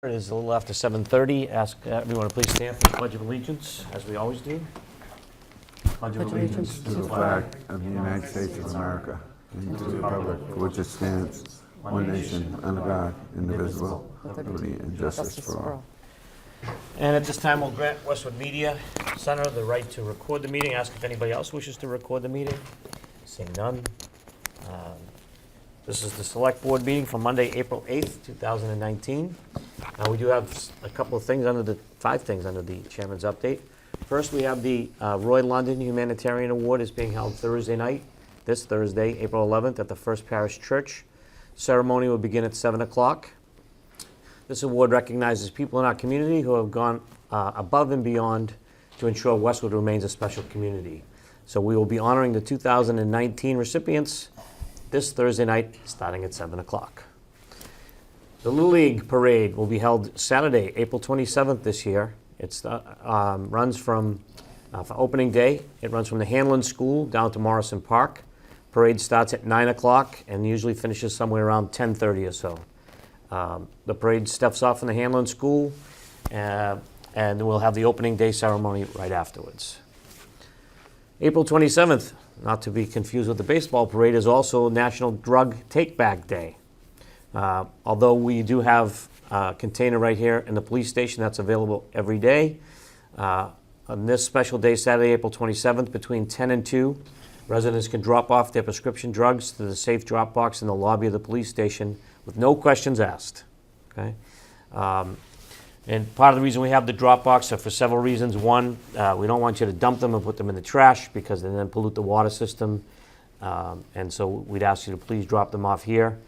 It is a little after 7:30. Ask everyone to please stand for the Pledge of Allegiance, as we always do. Pledge of Allegiance To the flag of the United States of America and to the republic for which it stands, one nation, under God, indivisible, with liberty and justice for all. And at this time, we'll grant Westwood Media Center the right to record the meeting. Ask if anybody else wishes to record the meeting. Seeing none. This is the Select Board meeting for Monday, April 8th, 2019. We do have a couple of things five things under the Chairman's update. First, we have the Roy London Humanitarian Award is being held Thursday night, this Thursday, April 11th, at the First Parish Church. Ceremony will begin at 7 o'clock. This award recognizes people in our community who have gone above and beyond to ensure Westwood remains a special community. So we will be honoring the 2019 recipients this Thursday night, starting at 7 o'clock. The Little League Parade will be held Saturday, April 27th this year. It runs from, for opening day, it runs from the Hanlon School down to Morrison Park. Parade starts at 9 o'clock and usually finishes somewhere around 10:30 or so. The parade steps off from the Hanlon School, and we'll have the opening day ceremony right afterwards. April 27th, not to be confused with the baseball parade, is also National Drug Take-Back Day. Although we do have a container right here in the police station that's available every day. On this special day, Saturday, April 27th, between 10 and 2, residents can drop off their prescription drugs to the safe drop box in the lobby of the police station with no questions asked. Okay? And part of the reason we have the drop box are for several reasons. One, we don't want you to dump them and put them in the trash because they then pollute the water system. And so we'd ask you to please drop them off here.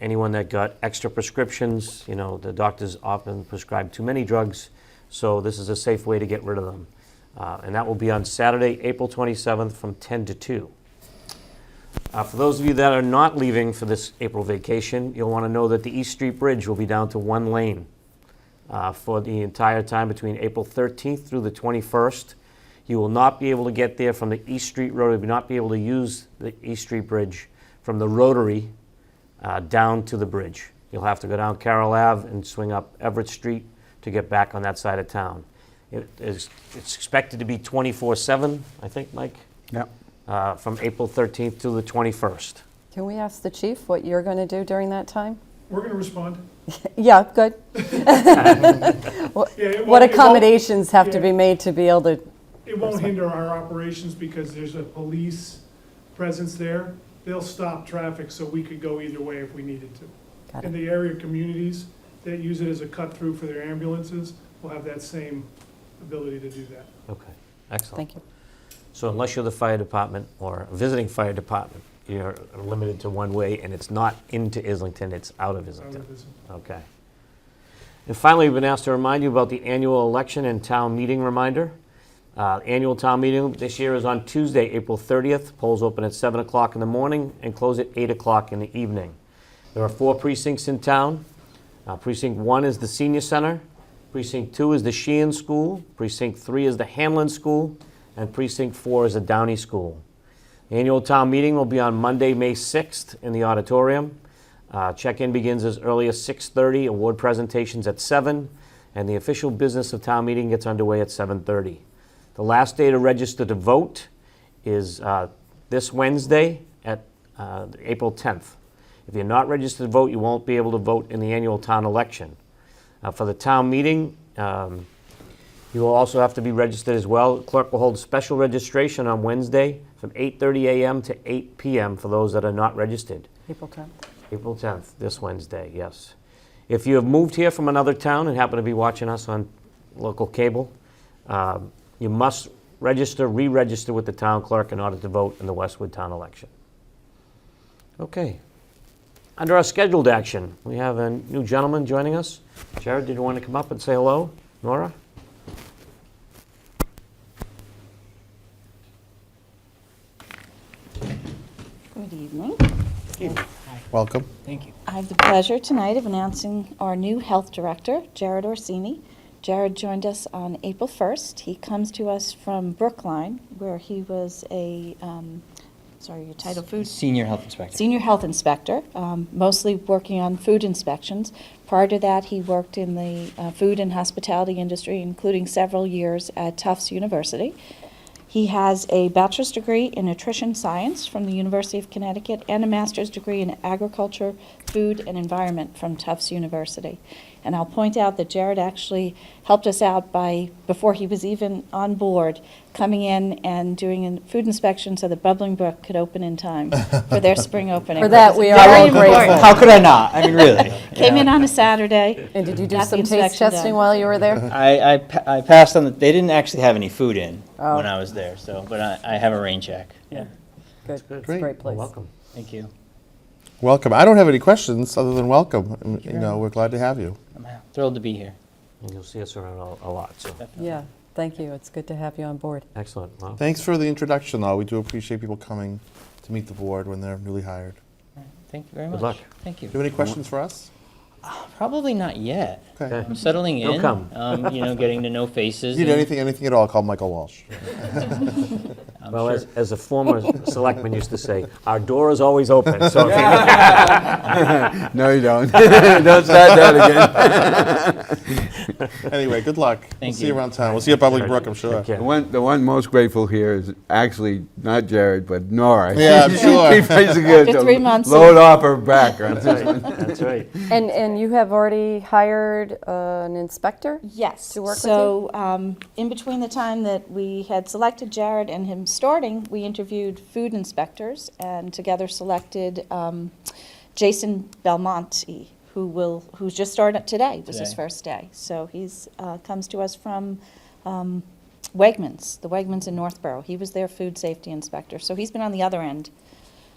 Anyone that got extra prescriptions, the doctors often prescribe too many drugs, so this is a safe way to get rid of them. And that will be on Saturday, April 27th from 10 to 2. For those of you that are not leaving for this April vacation, you'll want to know that the East Street Bridge will be down to one lane for the entire time between April 13th through the 21st. You will not be able to get there from the East Street Road. You will not be able to use the East Street Bridge from the Rotary down to the bridge. You'll have to go down Carroll Ave and swing up Everett Street to get back on that side of town. It's expected to be 24/7, I think, Mike? Yep. From April 13th to the 21st. Can we ask the chief what you're going to do during that time? We're going to respond. Yeah, good. What accommodations have to be made to be able to? It won't hinder our operations because there's a police presence there. They'll stop traffic so we could go either way if we needed to. Got And it. the area communities that use it as a cut through for their ambulances will have that same ability to do that. Okay, excellent. Thank you. So unless you're the fire department or a visiting fire department, you're limited to one way, and it's not into Islington, it's out of Islington. Okay. And finally, we've been asked to remind you about the annual election and town meeting reminder. Annual town meeting this year is on Tuesday, April 30th. Polls open at 7 o'clock in the morning and close at 8 o'clock in the evening. There are 4 precincts in town. Precinct 1 is the Senior Center. Precinct 2 is the Sheehan School. Precinct 3 is the Hamlin School. And Precinct 4 is the Downey School. The annual town meeting will be on Monday, May 6th in the auditorium. Check-in begins as early as 6:30, award presentations at 7, and the official business of town meeting gets underway at 7:30. The last day to register to vote is this Wednesday at April 10th. If you're not registered to vote, you won't be able to vote in the annual town election. For the town meeting, you will also have to be registered as well. The clerk will hold special registration on Wednesday from 8:30 a.m. to 8 p.m. for those that are not registered. April 10th. April 10th, this Wednesday, yes. If you have moved here from another town and happen to be watching us on local cable, you must re-register with the town clerk in order to vote in the Westwood town election. Okay. Under our scheduled action, we have a new gentleman joining us. Jared, did you want to come up and say hello? Nora? Good evening. Welcome. Thank you. I have the pleasure tonight of announcing our new health director, Jared Orsini. Jared joined us on April 1st. He comes to us from Brookline, where he was a sorry, your title, food? Senior health inspector. Senior health inspector, mostly working on food inspections. Prior to that, he worked in the food and hospitality industry, including several years at Tufts University. He has a bachelor's degree in nutrition science from the University of Connecticut and a master's degree in agriculture, food, and environment from Tufts University. And I'll point out that Jared actually helped us out by, before he was even on board, coming in and doing a food inspection so that Bubbling Brook could open in time for their spring opening. For that, we are Very all important. grateful. How could I not? I mean, really. Came in on a Saturday. And did you do Got the some taste inspection testing done. while you were there? I passed on the, they didn't actually have any food in Oh. when I was there, so, but I have a rain check. Yeah. Good, it's a Great. great place. Welcome. Thank you. Welcome. I don't have any questions other than welcome. And, you know, we're glad to have you. I'm thrilled to be here. And you'll see us around a lot, so, Yeah, thank you. It's good to have you on board. excellent. Well, Thanks for the introduction, though. We do appreciate people coming to meet the board when they're newly hired. Thank you very Good much. luck. Thank you. Do you have any questions for us? Probably not yet. Okay. I'm settling They'll in. come. You know, getting to know faces. If you need and anything at all, call Michael Walsh. I'm Well, sure- as a former selectman used to say, our door is always open, so if you No, you don't. Don't start that again. Anyway, good luck. We'll Thank see you you. around town. We'll see you at Bubbling Brook, I'm sure. Take care. The one most grateful here is actually not Jared, but Nora. Yeah, I'm sure. She basically After 3 months of- load off her back. on That's this right, one. that's right. And you have already hired an inspector? Yes. To work with So, in between the time that we had selected Jared and him starting, we interviewed food inspectors and together selected Jason Belmonte, who's just started today. Was his Today. first day. So he's comes to us from Wegmans, the Wegmans in Northborough. He was their food safety inspector. So he's been on the other end.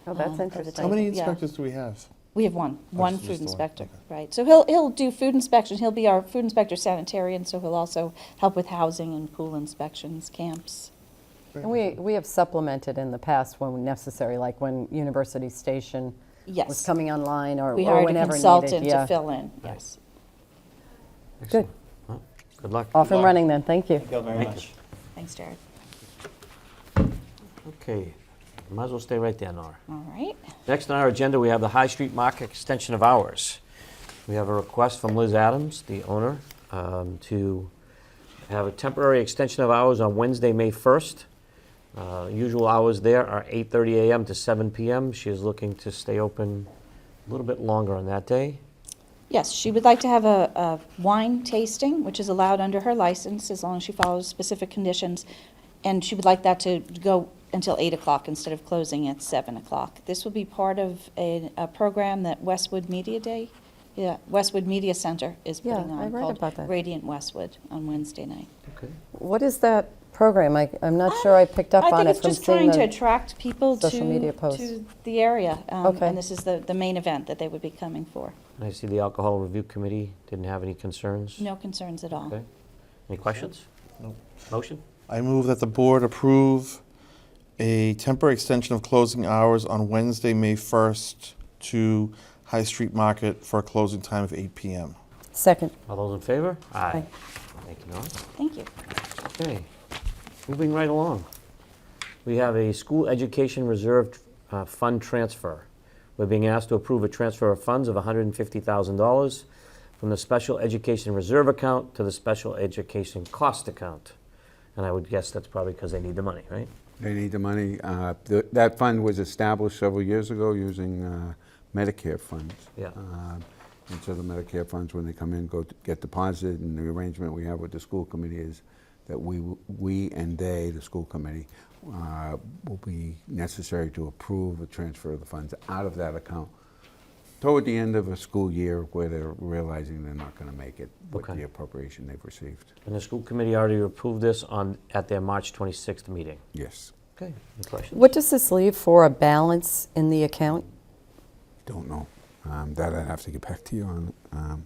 Oh, that's of the interesting. How many table. Yeah. inspectors do we have? We have one just food the one, inspector, okay. right. So he'll do food inspections. He'll be our food inspector sanitarian, so he'll also help with housing and pool inspections, camps. And we have supplemented in the past when necessary, like when University Station was Yes. coming online or We or hired a whenever consultant needed. to Yeah. fill in, yes. Good. Well, good luck. Off and running then, thank you. Thank you very much. Thanks, Jared. Okay, might as well stay right there, Nora. All right. Next on our agenda, we have the High Street Market extension of hours. We have a request from Liz Adams, the owner, to have a temporary extension of hours on Wednesday, May 1st. Usual hours there are 8:30 a.m. to 7 p.m. She is looking to stay open a little bit longer on that day. Yes, she would like to have a wine tasting, which is allowed under her license as long as she follows specific conditions. And she would like that to go until 8 o'clock instead of closing at 7 o'clock. This will be part of a program that Westwood Media Center is Yeah, putting I on read called about that. Radiant Westwood on Wednesday night. Okay. What is that program? I'm not sure I picked up I on think it it's from just seeing trying to the... attract people social media posts. to the area. Okay. And this is the main event that they would be coming for. I see the Alcohol Review Committee didn't have any concerns. No concerns at all. Okay. Any questions? No. Motion? I move that the board approve a temporary extension of closing hours on Wednesday, May 1st to High Street Market for a closing time of 8 p.m. Second. All those in favor? Aye. Thank you, Nora. Thank you. Okay, moving right along. We have a school education reserve fund transfer. We're being asked to approve a transfer of funds of $150,000 from the special education reserve account to the special education cost account. And I would guess that's probably because they need the money, right? They need the money. That fund was established several years ago using Medicare funds. Yeah. And so the Medicare funds, when they come in, get deposited, and the arrangement we have with the school committee is that we and they, the school committee, will be necessary to approve a transfer of the funds out of that account toward the end of a school year where they're realizing they're not going to make it with Okay. the appropriation they've received. And the school committee already approved this at their March 26th meeting. Yes. Okay, any questions? What does this leave for a balance in the account? Don't know. That I'd have to get back to you on.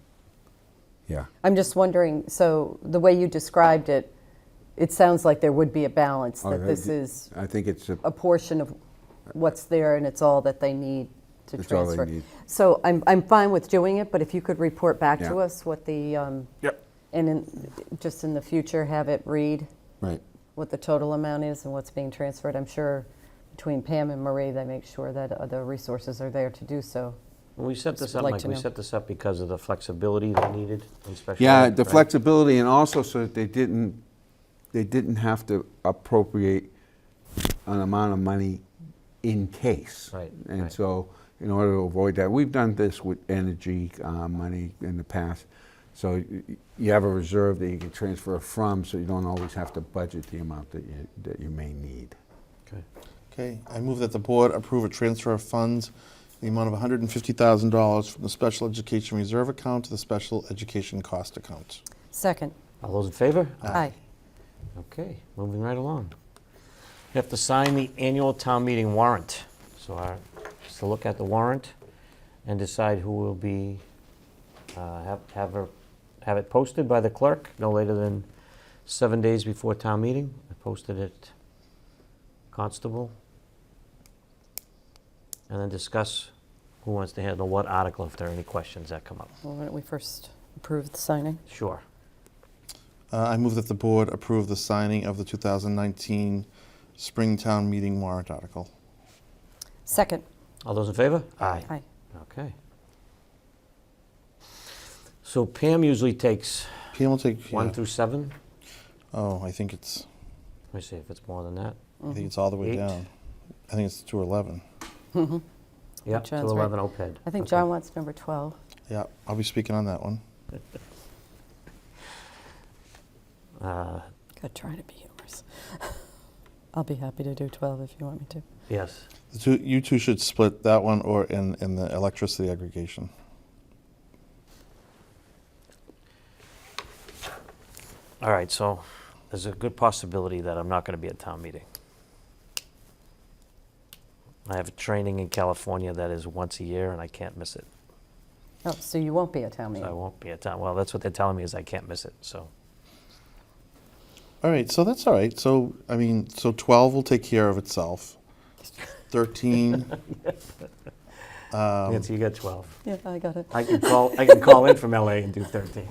Yeah. I'm just wondering, so the way you described it, it sounds like there would be a balance, Oh, that this is I think it's a portion of what's there and it's all that they need to It's all they transfer. need. So I'm fine with doing it, but if you could report back to Yeah. us what the, Yep. and just in the future, have it read Right. what the total amount is and what's being transferred. I'm sure between Pam and Marie, they make sure that the resources are there to do so. When we set Just this would up, like Mike, to we know. set this up because of the flexibility they needed in special Yeah, ed, the right? flexibility, and also so that they didn't have to appropriate an amount of money in case. Right, And right. so, in order to avoid that, we've done this with energy money in the past. So you have a reserve that you can transfer from, so you don't always have to budget the amount that you may need. Okay. Okay, I move that the board approve a transfer of funds in the amount of $150,000 from the Special Education Reserve Account to the Special Education Cost Account. Second. All those in favor? Aye. Okay, moving right along. You have to sign the annual town meeting warrant. So just to look at the warrant and decide who will be, have it posted by the clerk no later than 7 days before town meeting. I posted it Constable. And then discuss who wants to handle what article if there are any questions that come up. Well, why don't we first approve the signing? Sure. I move that the board approve the signing of the 2019 Springtown Meeting warrant article. Second. All those in favor? Aye. Okay. So Pam usually takes PM will take, 1 yeah. through 7. Oh, I think it's Let me see if it's more than that. all the way 8. down. I think it's 211. Yep, John's to right. 11 OPED. I think Okay. John wants number 12. Yeah, I'll be speaking on that one. Good, try to be humorous. I'll be happy to do 12 if you want me to. Yes. You two should split that one or in the electricity aggregation. All right, so there's a good possibility that I'm not going to be at town meeting. I have a training in California that is once a year, and I can't miss it. Oh, so you won't be at town So I meeting? won't be at town. Well, that's what they're telling me is I can't miss it, so. All right, so that's all right. So, I mean, so 12 will take care of itself. 13, Nancy, you got 12. Yeah, I got it. I can call in from LA and do 13.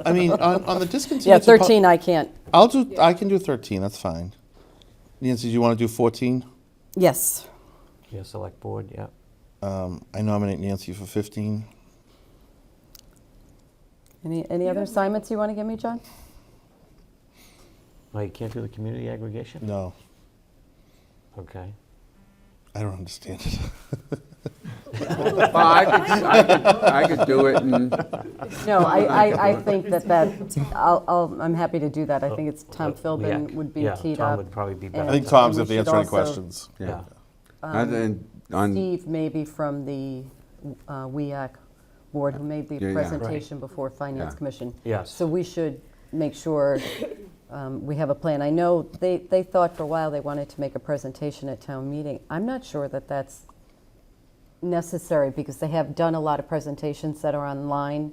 I mean, on the discontinuance. Yeah, of pub- 13 I can't. I can do 13, that's fine. Nancy, do you want to do 14? Yes. Yeah, select board, yeah. I nominate Nancy for 15. Any other assignments you want to give me, John? Oh, you can't do the community aggregation? No, Okay. I don't understand it. Well, I could do it, and No, I think I'm happy to do that. I think it's Tom Philbin would be teed Tom up. would probably be and- better. I think Tom's we got the should answer to any also- questions. Yeah. and then on Steve maybe from the WEAC board who made the Yeah, yeah. presentation before Finance Yeah. Commission. Yes. So we should make sure we have a plan. I know they thought for a while they wanted to make a presentation at town meeting. I'm not sure that that's necessary because they have done a lot of presentations that are online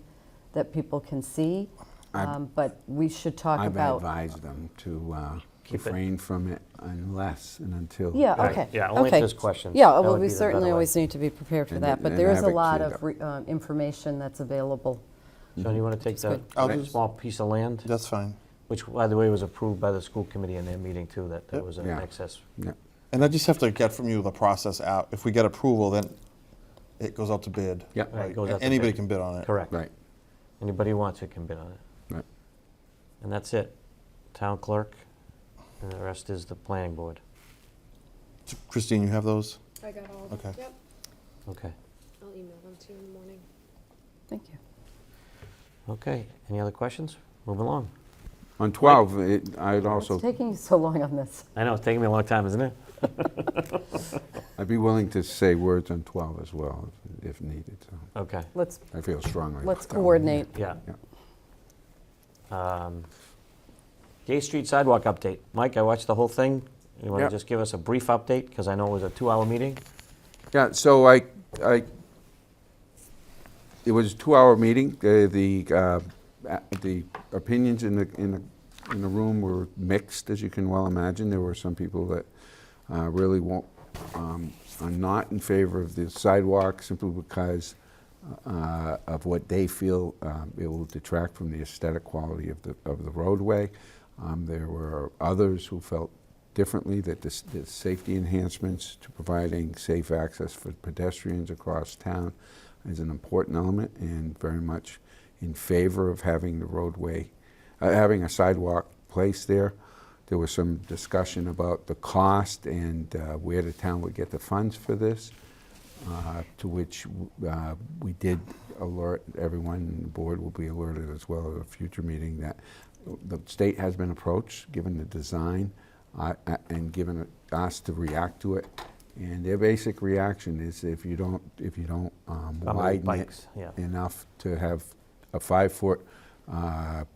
that people can see. But we should talk I've about. advised them to Keep it- refrain from it unless and until. Yeah, Right, okay. yeah, only if okay. there's questions. Yeah, That well, would we be the certainly better way. always need to be prepared for And- that, but and there is have a it lot cleared of information that's available. John, you want to take That's that good. I'll that just- small piece of land, That's fine. which, by the way, was approved by the school committee in their meeting, too, that there Yep. was an Yeah. excess. Yeah. And I just have to get from you the process out. If we get approval, then it goes out to bid. Yeah. Right, it goes out to Anybody bid. can bid on it. Correct. Right, Anybody who wants it can bid on it. right. And that's it. Town clerk, and the rest is the planning board. Christine, you have those? I got all of them. Okay. Yep. Okay. I'll email them to you in the morning. Thank you. Okay, any other questions? Move along. On 12, I'd also, What's taking you so long on this? I know, it's taking me a long time, isn't it? I'd be willing to say words on 12 as well, if needed, so Okay, Let's I feel strongly. let's about that one. coordinate. yeah. Yeah. Gay Street sidewalk update. Mike, I watched the whole thing. You want to Yep. just give us a brief update? Because I know it was a 2-hour meeting. Yeah, so it was a 2-hour meeting. The opinions in the room were mixed, as you can well imagine. There were some people that really are not in favor of the sidewalk simply because of what they feel it will detract from the aesthetic quality of the roadway. There were others who felt differently, that the safety enhancements to providing safe access for pedestrians across town is an important element, and very much in favor of having the roadway, having a sidewalk placed there. There was some discussion about the cost and where the town would get the funds for this, to which we did alert everyone. The board will be alerted as well at a future meeting that the state has been approached, given the design, and given us to react to it. And their basic reaction is if you don't widen it bikes, yeah. enough to have a 5-foot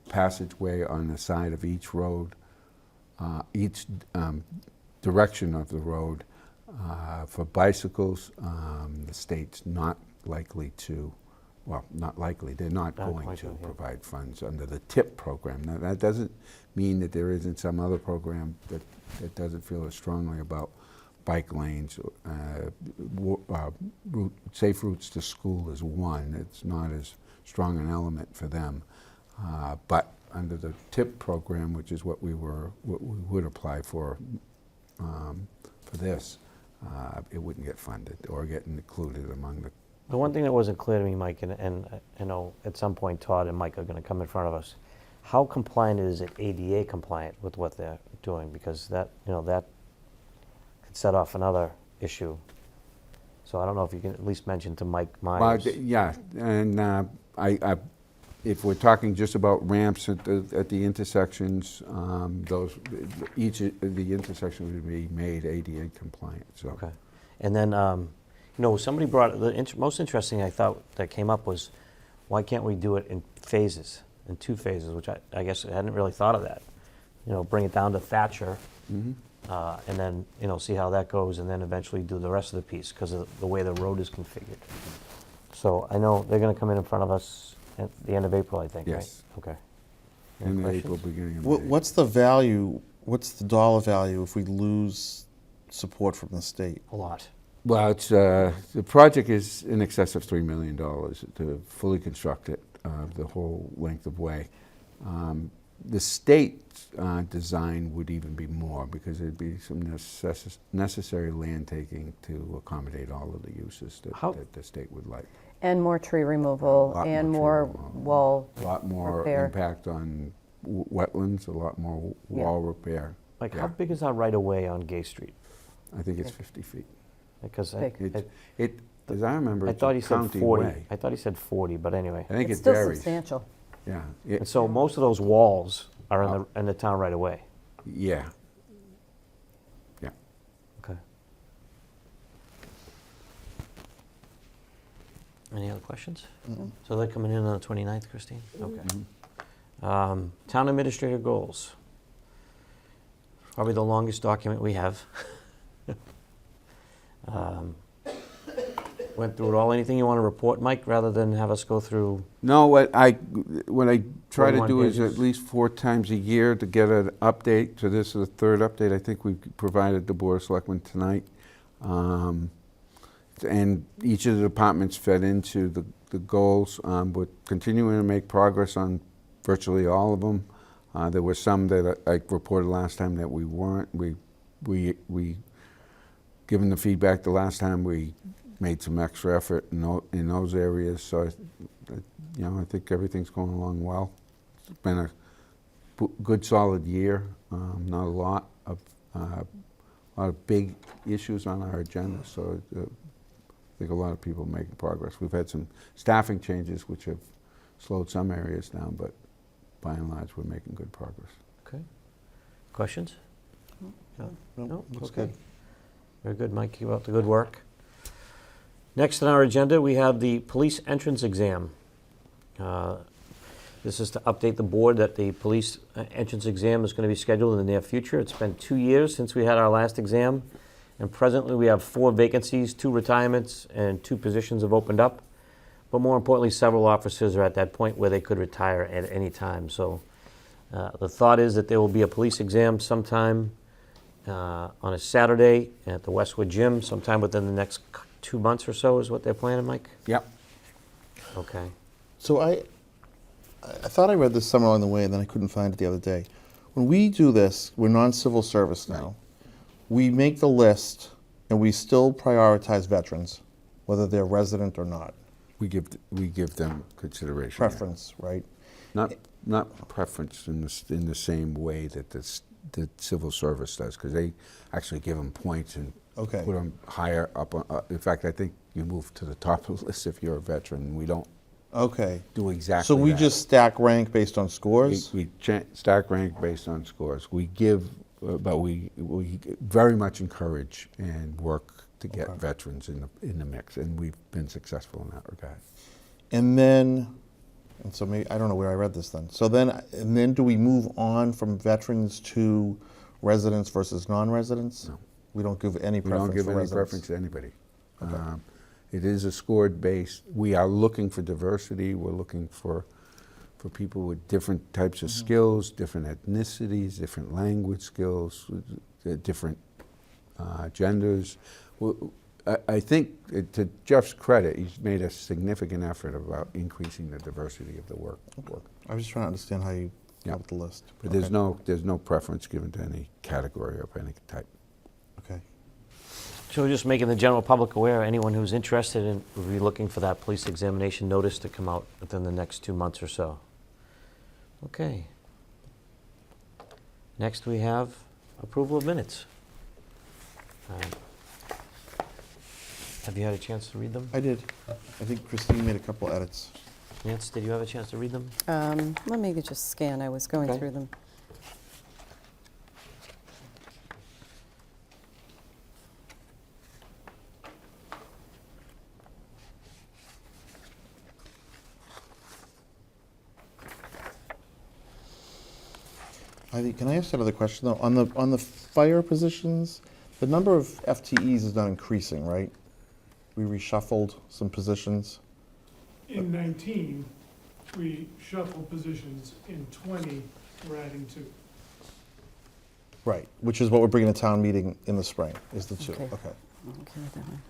passageway on the side of each road, each direction of the road, for bicycles, the state's not likely to, well, not likely, they're not going to provide funds under the TIP program. Now, that doesn't mean that there isn't some other program that doesn't feel as strongly about bike lanes. Safe routes to school is one. It's not as strong an element for them. But under the TIP program, which is what we would apply for this, it wouldn't get funded or get included among the. The one thing that wasn't clear to me, Mike, and I know at some point Todd and Mike are going to come in front of us, how compliant is it ADA compliant with what they're doing? Because that, that could set off another issue. So I don't know if you can at least mention to Mike Myers. Well, yeah, and if we're talking just about ramps at the intersections, each of the intersections would be made ADA compliant. So. Okay. And then, somebody brought, most interesting I thought that came up was, why can't we do it in phases, in 2 phases, which I guess I hadn't really thought of that. Bring it down to Thatcher, and then, see how that goes, and then eventually do the rest of the piece, because of the way the road is configured. So I know they're going to come in front of us at the end of April, I think, Yes. right? Okay. Any In questions? April, beginning of May. What's the value, what's the dollar value if we lose support from the state? A lot. Well, it's the project is in excess of $3 million to fully construct it, the whole length of way. The state design would even be more, because there'd be some necessary land taking to accommodate all of the uses that the state would like. And more tree removal, Lot and more more tree removal. wall A lot more repair. impact on wetlands, a lot more wall repair. Like, Yeah. how big is our right-of-way on Gay Street? I think it's 50 feet. Because Big. As I remember, I it's thought a he said county 40. way. I thought he said 40, but anyway. I think It's it still varies. substantial. Yeah. And so most of those walls are in the town right away. Yeah. Yeah. Okay. Any other questions? So they're coming in on the 29th, Christine? Okay. Town administrator goals. Probably the longest document we have. Went through it all. Anything you want to report, Mike, rather than have us go through? No, what I try to 41 do is pages. at least 4 times a year to get an update. So this is the 3rd update. I think we provided the Board of Selectmen tonight. And each of the departments fed into the goals. We're continuing to make progress on virtually all of them. There were some that I reported last time that we weren't. We given the feedback the last time, we made some extra effort in those areas. So, I think everything's going along well. It's been a good, solid year. Not a lot of big issues on our agenda. So, I think a lot of people are making progress. We've had some staffing changes which have slowed some areas down, but by and large, we're making good progress. Okay. Questions? No? Looks Okay. good. Very good, Mike. Keep up the good work. Next on our agenda, we have the police entrance exam. This is to update the board that the police entrance exam is going to be scheduled in the near future. It's been 2 years since we had our last exam, and presently we have 4 vacancies, 2 retirements, and 2 positions have opened up. But more importantly, several officers are at that point where they could retire at any time. So the thought is that there will be a police exam sometime on a Saturday at the Westwood Gym, sometime within the next 2 months or so is what they're planning, Mike? Yep. Okay. So I thought I read this somewhere along the way, and then I couldn't find it the other day. When we do this, we're non-civil service now. we make the list and we still prioritize veterans, whether they're resident or not. We give them consideration. yeah. Preference, right? Not preference in the same way that the civil service does, because they actually give them points and Okay. put them higher up. In fact, I think you move to the top of the list if you're a veteran. We don't Okay. do exactly So we that. just stack rank based on scores? We stack rank based on scores. We give, but we very much encourage and work to get Okay. veterans in the mix, and we've been successful in that regard. And then, and so maybe, I don't know where I read this then. So then, and then do we move on from veterans to residents versus non-residents? No. We don't give any We preference don't give for any residents? preference to anybody. Okay. It is a scored base. We are looking for diversity. We're looking for people with different types of skills, different ethnicities, different language skills, different genders. I think, to Jeff's credit, he's made a significant effort about increasing the diversity of the work. I was just trying to understand how you Yeah. got the list. But Okay. there's no preference given to any category of any type. Okay. So we're just making the general public aware, anyone who's interested in, will be looking for that police examination notice to come out within the next 2 months or so. Okay. Next, we have approval of minutes. Have you had a chance to read them? I did. I think Christine made a couple edits. Nance, did you have a chance to read them? Let me just scan, I was going Okay. through them. Can I ask another question though? On the fire positions, the number of FTEs is not increasing, right? We reshuffled some positions. In 19, we shuffled positions. In 20, we're adding 2. Right, which is what we're bringing to town meeting in the spring, is the 2. Okay. Okay. Okay, that one.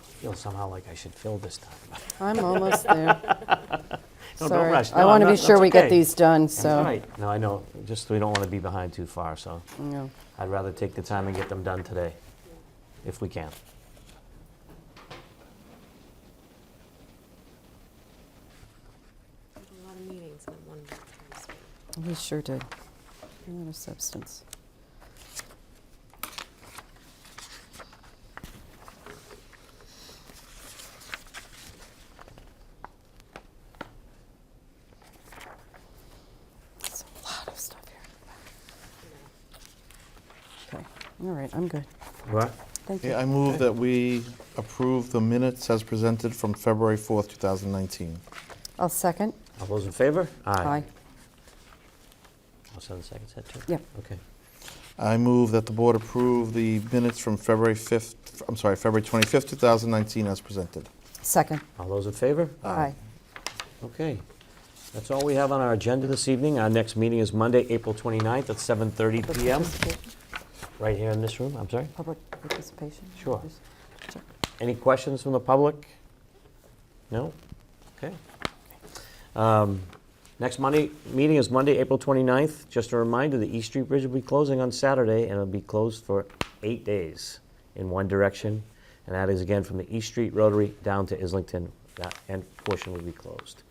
I feel somehow like I should fill this time. I'm almost there. No, don't Sorry. rush. I No, want to no, be sure that's we get okay. these done, That's so. right. No, I know, just we don't want to be behind too far, so No. I'd rather take the time and get them done today, if we can. There's a lot of meetings in one time. We sure did. A lot of substance. There's a lot of stuff here. Okay, all right, I'm good. What? Thank you. Yeah, I move that we approve the minutes as presented from February 4th, 2019. I'll second. All those in favor? Aye. I'll send the second set too? Yep. Okay. I move that the board approve the minutes from February 25th, 2019 as presented. Second. All those in favor? Aye. Okay. That's all we have on our agenda this evening. Our next meeting is Monday, April 29th at 7:30 Public PM, participation? right here in this room. I'm sorry? Public participation? Sure. Sure. Any questions from the public? No? Okay. Next Monday, meeting is Monday, April 29th. Just a reminder, the East Street Bridge will be closing on Saturday, and it'll be closed for 8 days in one direction. And that is again from the East Street Rotary down to Islington. That end portion will be closed.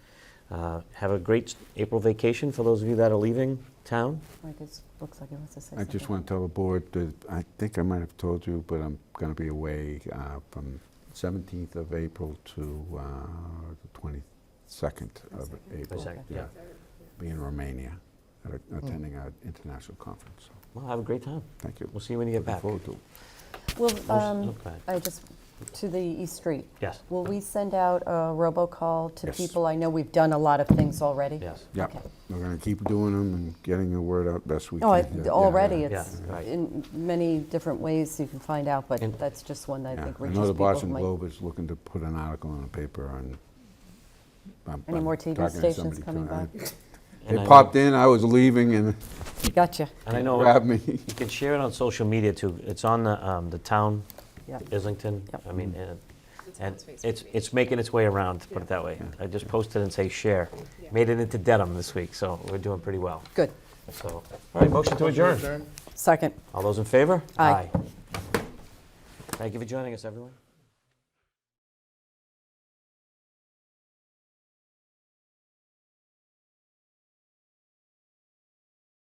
Have a great April vacation for those of you that are leaving town. Mike, it looks like he wants to say I something. just want to tell the board that I think I might have told you, but I'm going to be away from 17th of April to the 22nd of April. 22nd, Yeah, yeah. be in Romania attending an international conference. So, Well, have a great time. thank you. We'll see you when you get Looking back. forward to it. Well, Okay. I just To the East Street. Yes. Will we send out a robocall to Yes. people? I know we've done a lot of things already. Yes. Yeah, Okay. we're going to keep doing them and getting the word out best we can. Oh, Yeah, yeah, already, yeah. it's Yeah, right. in many different ways you can find out, but And- that's just one that I Yeah. think I reaches know the people who Boston might. Globe is looking to put an article in the paper on. Any more TV talking to stations somebody coming by? And They I popped in, I was leaving, and Gotcha. And I know grabbed me. you can share it on social media too. It's on the town, Yeah. Islington. Yep. I mean, The and town's Facebook it's page. making its way around, to put it that way. I just posted and say share. Made it into Dedham this week, so we're doing pretty well. Good. So, all right, motion to adjourn. Second. All those in favor? Aye. Thank you for joining us, everyone.